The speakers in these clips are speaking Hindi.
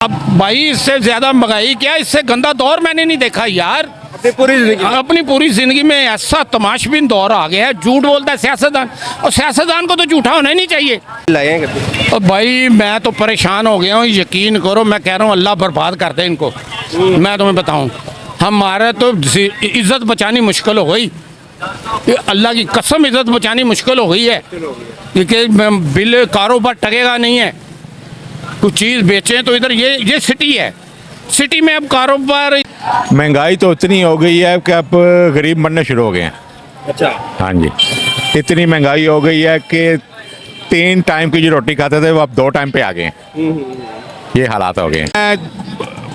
अब भाई इससे ज्यादा महंगाई क्या, इससे गंदा दौर मैंने नहीं देखा यार अपनी पूरी जिंदगी में। ऐसा तमाशबीन दौर आ गया है, झूठ बोलता है सियासतदान, और सियासतदान को तो झूठा होना ही नहीं चाहिए। और भाई मैं तो परेशान हो गया हूँ, यकीन करो, मैं कह रहा हूँ अल्लाह बर्बाद कर दे इनको। मैं तुम्हें बताऊँ, हमारा तो इज्जत बचानी मुश्किल हो गई, अल्लाह की कसम इज्जत बचानी मुश्किल हो गई है, क्योंकि बिल कारोबार टकेगा नहीं है। कुछ चीज़ बेचें तो इधर ये सिटी है, सिटी में अब कारोबार। महंगाई तो इतनी हो गई है कि अब गरीब बनने शुरू हो गए हैं। अच्छा, हाँ जी, इतनी महंगाई हो गई है कि 3 टाइम की जो रोटी खाते थे वो अब 2 टाइम पे आ गए हैं। ये हालात हो गए हैं।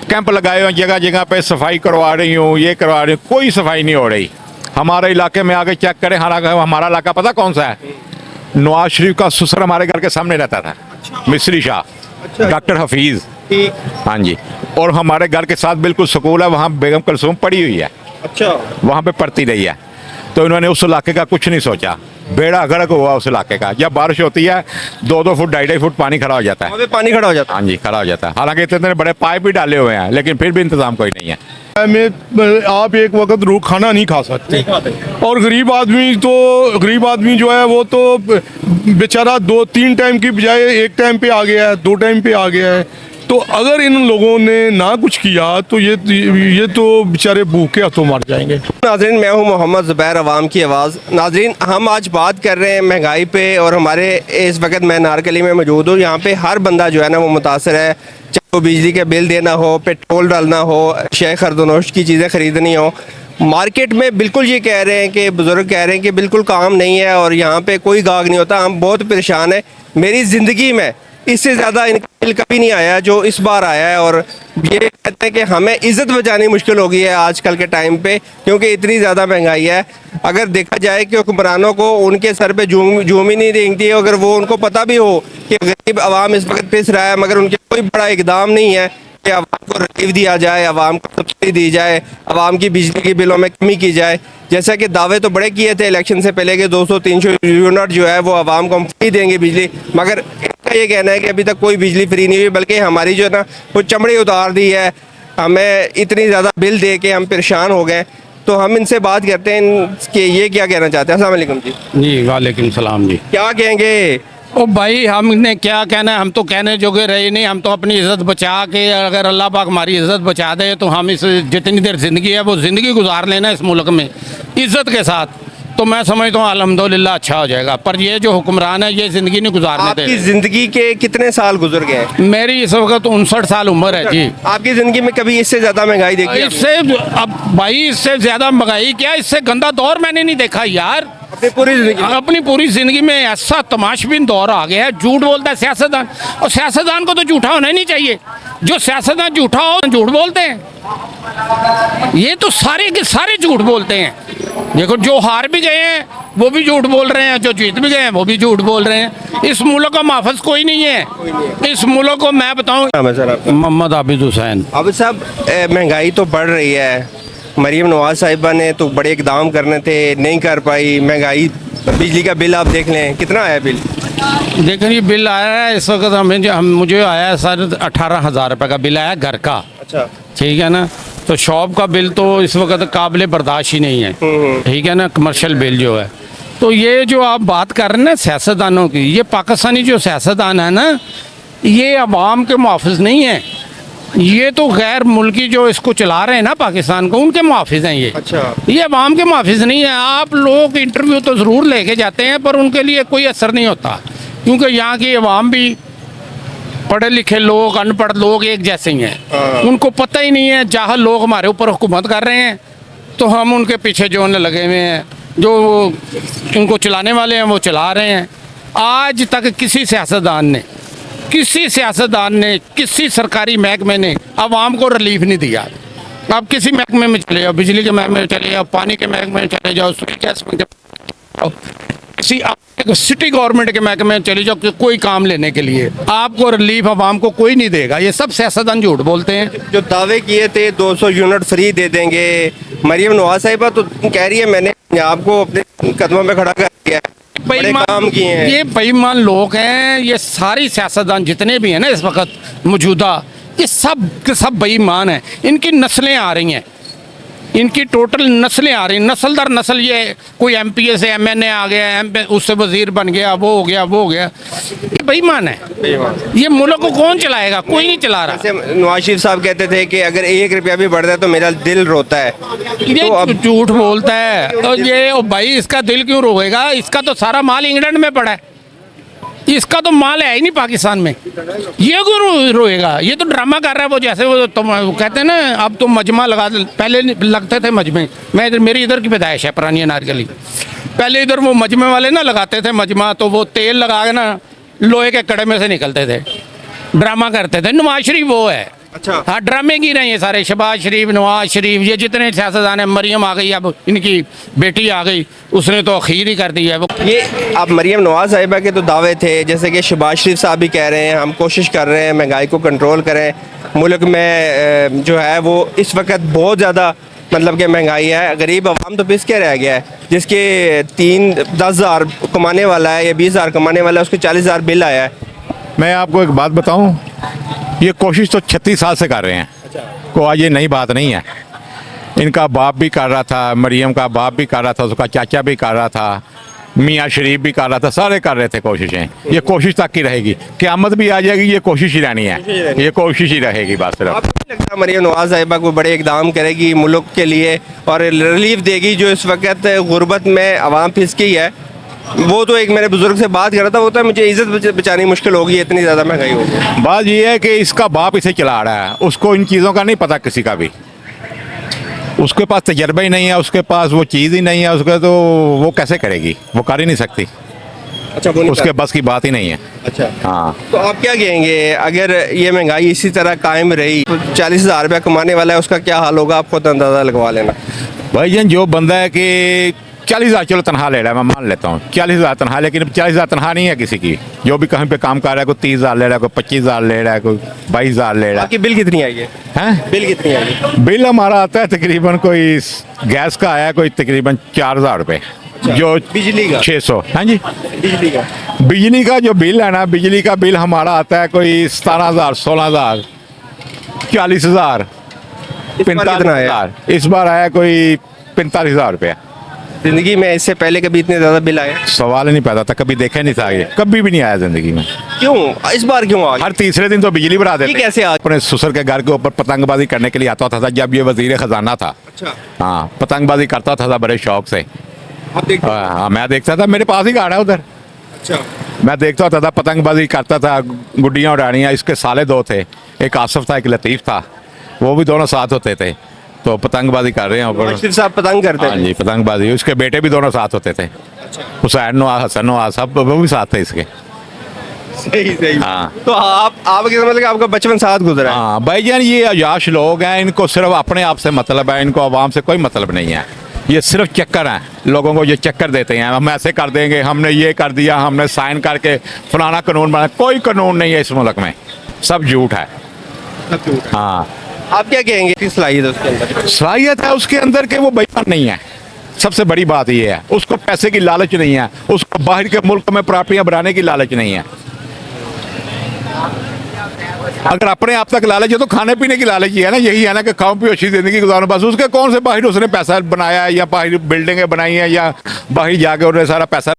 कैंप लगाए हुए जगह जगह पे, सफाई करवा रही हूँ, ये करवा रही हूँ, कोई सफाई नहीं हो रही। हमारे इलाके में आके चेक करें, हमारा इलाका पता कौन सा है? नवाज शरीफ का ससुर हमारे घर के सामने रहता था, मिस्री शाह, डॉक्टर हफीज़। हाँ जी, और हमारे घर के साथ बिल्कुल स्कूल है, वहाँ बेगम कुलसूम पढ़ी हुई है। अच्छा, वहाँ पे पढ़ती रही है। तो इन्होंने उस इलाके का कुछ नहीं सोचा, बेड़ा गर्क हुआ उस इलाके का। जब बारिश होती है 2-2 फुट 2.5 फुट पानी खड़ा हो जाता है। वहाँ पे पानी खड़ा हो जाता हाँ जी, खड़ा हो जाता है। हालांकि इतने बड़े पाइप भी डाले हुए हैं, लेकिन फिर भी इंतजाम कोई नहीं है। आप एक वक्त रोज खाना नहीं खा सकते, और गरीब आदमी जो है वो तो बेचारा 2-3 टाइम की बजाय 1 टाइम पे आ गया है, 2 टाइम पे आ गया है। तो अगर इन लोगों ने ना कुछ किया तो ये तो बेचारे भूखे हाथों मर जाएंगे। नाजरीन, मैं हूँ मोहम्मद ज़ुबैर, अवाम की आवाज़। नाजरीन, हम आज बात कर रहे हैं महंगाई पे, और हमारे इस वक्त मैं नारकली में मौजूद हूँ। यहाँ पे हर बंदा जो है ना वो मुतासर है, चाहे वो बिजली का बिल देना हो, पेट्रोल डालना हो, शेख खरदोनोश की चीज़ें ख़रीदनी हो। मार्केट में बिल्कुल ये कह रहे हैं कि बुज़ुर्ग कह रहे हैं कि बिल्कुल काम नहीं है, और यहाँ पे कोई गाहक नहीं होता। हम बहुत परेशान हैं। मेरी ज़िंदगी में इससे ज़्यादा इनका बिल कभी नहीं आया जो इस बार आया है, और ये कहते हैं कि हमें इज़्ज़त बचानी मुश्किल हो गई है आजकल के टाइम पे, क्योंकि इतनी ज़्यादा महंगाई है। अगर देखा जाए कि हुक्मरानों को उनके सर पे झूम ही नहीं रेंगती है, अगर वो उनको पता भी हो कि गरीब आवाम इस वक्त पिस रहा है, मगर उनके कोई बड़ा इकदाम नहीं है कि आवाम को रिलीफ दिया जाए, आवाम को सब्सिडी दी जाए, आवाम की बिजली के बिलों में कमी की जाए। जैसा कि दावे तो बड़े किए थे इलेक्शन से पहले कि 200-300 यूनिट जो है वो आवाम को हम फ्री देंगे बिजली, मगर इनका ये कहना है कि अभी तक कोई बिजली फ्री नहीं हुई, बल्कि हमारी जो है ना वो चमड़ी उतार दी है। हमें इतनी ज़्यादा बिल दे के हम परेशान हो गए। तो हम इनसे बात करते हैं कि ये क्या कहना चाहते हैं। अस्सलाम वालेकुम जी। जी वालेकुम सलाम जी। क्या कहेंगे? ओ भाई, हमने क्या कहना है, हम तो कहने जोगे रहे नहीं। हम तो अपनी इज़्ज़त बचा के, अगर अल्लाह पाक हमारी इज़्ज़त बचा दे तो हम इस जितनी देर ज़िंदगी है वो ज़िंदगी गुजार लेना इस मुल्क में इज़्ज़त के साथ, तो मैं समझता हूँ अल्हम्दुलिल्लाह अच्छा हो जाएगा। पर ये जो हुक्मरान है ये ज़िंदगी नहीं गुजारने दे। आपकी ज़िंदगी के कितने साल गुजर गए हैं? मेरी इस वक्त 59 साल उम्र है जी। आपकी ज़िंदगी में कभी इससे ज़्यादा महंगाई देखी है? इससे अब भाई, इससे ज़्यादा महंगाई क्या, इससे गंदा दौर मैंने नहीं देखा यार अपनी पूरी जिंदगी में। ऐसा तमाशबीन दौर आ गया है, झूठ बोलता है सियासतदान, और सियासतदान को तो झूठा होना ही नहीं चाहिए। जो सियासतदान झूठा हो झूठ बोलते हैं, ये तो सारे के सारे झूठ बोलते हैं। देखो, जो हार भी गए हैं वो भी झूठ बोल रहे हैं, जो जीत भी गए हैं वो भी झूठ बोल रहे हैं। इस मुल्क का महफूज कोई नहीं है। इस मुल्क को मैं बताऊँ, मोहम्मद आबिद हुसैन। अब साहब, महंगाई तो बढ़ रही है। मरीम नवाज साहिबा ने तो बड़े इकदाम करने थे, नहीं कर पाई। महंगाई, बिजली का बिल आप देख लें, कितना आया बिल? देखें, ये बिल आया है इस वक्त मुझे आया है सर 18,000 रुपये का बिल आया घर का। अच्छा, ठीक है ना। तो शॉप का बिल तो इस वक्त काबिल बर्दाश्त ही नहीं है, ठीक है ना, कमर्शियल बिल जो है। तो ये जो आप बात कर रहे हैं ना सियासतदानों की, ये पाकिस्तानी जो सियासतदान है ना, ये अवाम के मुहाफ़िज़ नहीं है। ये तो गैर मुल्की जो इसको चला रहे हैं ना पाकिस्तान को, उनके मुहाफ़िज़ हैं ये। अच्छा, ये अवाम के मुहाफ़िज़ नहीं है। आप लोग इंटरव्यू तो ज़रूर लेके जाते हैं, पर उनके लिए कोई असर नहीं होता, क्योंकि यहाँ की अवाम भी पढ़े लिखे लोग, अनपढ़ लोग एक जैसे ही हैं। उनको पता ही नहीं है, जाहल लोग हमारे ऊपर हुकूमत कर रहे हैं, तो हम उनके पीछे जोड़ने लगे हुए हैं। जो उनको चलाने वाले हैं वो चला रहे हैं। आज तक किसी सियासतदान ने किसी सरकारी महकमे ने आवाम को रिलीफ नहीं दिया। आप किसी महकमे में चले जाओ, बिजली के महकमे में चले जाओ, पानी के महकमे में चले जाओ, किसी सिटी गवर्नमेंट के महकमे में चले जाओ, कोई काम लेने के लिए आपको रिलीफ आवाम को कोई नहीं देगा। ये सब सियासतदान झूठ बोलते हैं। जो दावे किए थे 200 यूनिट फ्री दे देंगे, मरीम नवाज साहिबा तो कह रही है मैंने आपको अपने कदमों में खड़ा कर दिया है, बड़े काम किए हैं। ये बेईमान लोग हैं। ये सारी सियासतदान जितने भी हैं ना इस वक्त मौजूदा, ये सब के सब बेईमान हैं। इनकी नस्लें आ रही हैं, इनकी टोटल नस्लें आ रही हैं, नस्ल दर नस्ल। ये कोई एमपीए से एमएनए आ गया, उससे वजीर बन गया, वो हो गया, वो हो गया। ये बेईमान है। ये मुल्क को कौन चलाएगा? कोई नहीं चला रहा। जैसे नवाज शरीफ साहब कहते थे कि अगर 1 रुपया भी बढ़ता है तो मेरा दिल रोता है। ये तो अब झूठ बोलता है। और ये ओ भाई, इसका दिल क्यों रोएगा? इसका तो सारा माल इंग्लैंड में पड़ा है, इसका तो माल है ही नहीं पाकिस्तान में। ये क्यों रोएगा? ये तो ड्रामा कर रहा है। वो जैसे वो कहते हैं ना, अब तो मजमा लगा, पहले लगते थे मजमे। मैं इधर, मेरी इधर की पैदाइश है पुरानी अनारकली। पहले इधर वो मजमे वाले ना लगाते थे मजमा, तो वो तेल लगा के ना लोहे के कड़े में से निकलते थे, ड्रामा करते थे। नवाज शरीफ वो है। अच्छा। हाँ, ड्रामे की रहे हैं सारे। शहबाज शरीफ, नवाज शरीफ, ये जितने सियासतदान हैं। मरियम आ गई, अब इनकी बेटी आ गई, उसने तो अखीर ही कर दी है वो। ये अब मरियम नवाज साहिबा के तो दावे थे, जैसे कि शहबाज शरीफ साहब भी कह रहे हैं हम कोशिश कर रहे हैं महंगाई को कंट्रोल करें। मुल्क में जो है वो इस वक्त बहुत ज़्यादा मतलब कि महंगाई है, गरीब आवाम तो पिस के रह गया है। जिसके 10 हज़ार कमाने वाला है या 20 हज़ार कमाने वाला है, उसके 40 हज़ार बिल आया है। मैं आपको एक बात बताऊं, ये कोशिश तो 36 साल से कर रहे हैं। को आज ये नई बात नहीं है। इनका बाप भी कर रहा था, मरियम का बाप भी कर रहा था, उसका चाचा भी कर रहा था, मियाँ शरीफ भी कर रहा था, सारे कर रहे थे कोशिशें। ये कोशिश तक की रहेगी, क़यामत भी आ जाएगी, ये कोशिश ही रहनी है, ये कोशिश ही रहेगी बस सिर्फ। आपको नहीं लगता मरियम नवाज साहिबा को बड़े इकदाम करेगी मुल्क के लिए और रिलीफ देगी जो इस वक्त गुर्बत में आवाम फिस गई है? वो तो एक मेरे बुजुर्ग से बात कर रहा था, वो तो मुझे इज्जत बचानी मुश्किल होगी, इतनी ज़्यादा महंगाई होगी। बात ये है कि इसका बाप इसे चला रहा है, उसको इन चीज़ों का नहीं पता किसी का भी। उसके पास तजर्बा ही नहीं है, उसके पास वो चीज़ ही नहीं है उसके, तो वो कैसे करेगी? वो कर ही नहीं सकती। अच्छा, वो उसके बस की बात ही नहीं है। अच्छा, हाँ, तो आप क्या कहेंगे अगर ये महंगाई इसी तरह कायम रही तो 40 हज़ार रुपया कमाने वाला है उसका क्या हाल होगा? आप खुद अंदाज़ा लगवा लेना। भाई जान, जो बंदा है कि 40 हज़ार चलो तनख्वाह ले रहा है, मैं मान लेता हूँ 40 हज़ार तनख्वाह, लेकिन 40 हज़ार तनख्वाह नहीं है किसी की। जो भी कहीं पे काम कर रहा है, कोई 30 हज़ार ले रहा है, कोई 25 हज़ार ले रहा है, कोई 22 हज़ार ले रहा है। आपकी बिल कितनी आई है? हैं? बिल कितनी आई है? बिल हमारा आता है तकरीबन, कोई गैस का आया कोई तकरीबन 4000 रुपये, जो बिजली का? 600। हाँ जी, बिजली का? बिजली का जो बिल है ना, बिजली का बिल हमारा आता है कोई 17,000, 16,000, 40,000, इस बार कितना आया? 45,000। इस बार आया कोई 45,000 रुपया। जिंदगी में इससे पहले कभी इतने ज़्यादा बिल आए? सवाल ही नहीं पैदा था, कभी देखा नहीं था, ये कभी भी नहीं आया जिंदगी में। क्यों इस बार क्यों आ गया? हर तीसरे दिन तो बिजली बढ़ा देते। ये कैसे आ? अपने ससुर के घर के ऊपर पतंगबाजी करने के लिए आता था जब ये वजीर खजाना था। अच्छा, हाँ, पतंगबाजी करता था बड़े शौक से। आप देखते हैं? हाँ, मैं देखता था, मेरे पास ही गाड़ा है उधर। अच्छा, मैं देखता होता था, पतंगबाजी करता था, गुड्डियाँ उड़ानियाँ। इसके साले दो थे, एक आसिफ था, एक लतीफ़ था, वो भी दोनों साथ होते थे। तो पतंगबाजी कर रहे हैं ऊपर। नवाज शरीफ साहब पतंग करते हाँ हैं? जी, पतंगबाजी। उसके बेटे भी दोनों साथ होते थे, हुसैन नवाज, हसन नवाज, सब वो भी साथ थे इसके। सही सही। हाँ। तो आपके मतलब कि आपका बचपन साथ गुजरा है? हाँ भाईजान, ये अयाश लोग हैं, इनको सिर्फ अपने आप से मतलब है, इनको आवाम से कोई मतलब नहीं है। ये सिर्फ चक्कर हैं, लोगों को ये चक्कर देते हैं, हम ऐसे कर देंगे, हमने ये कर दिया, हमने साइन करके फलाना कानून बना। कोई कानून नहीं है इस मुल्क में, सब झूठ है। हाँ, आप क्या कहेंगे किस सलाहियत है उसके अंदर? सलाहियत है उसके अंदर के वो बेईमान नहीं है। सबसे बड़ी बात ये है, उसको पैसे की लालच नहीं है, उसको बाहर के मुल्क में प्रॉपर्टियां बनाने की लालच नहीं है। अगर अपने आप तक लालच है तो खाने पीने की लालच ही है ना, यही है ना कि खाओ पियो अच्छी जिंदगी गुजारो बस। उसके कौन से बाहर उसने पैसा बनाया है, या बाहर बिल्डिंगें बनाई हैं, या बाहर जाके उन्होंने सारा पैसा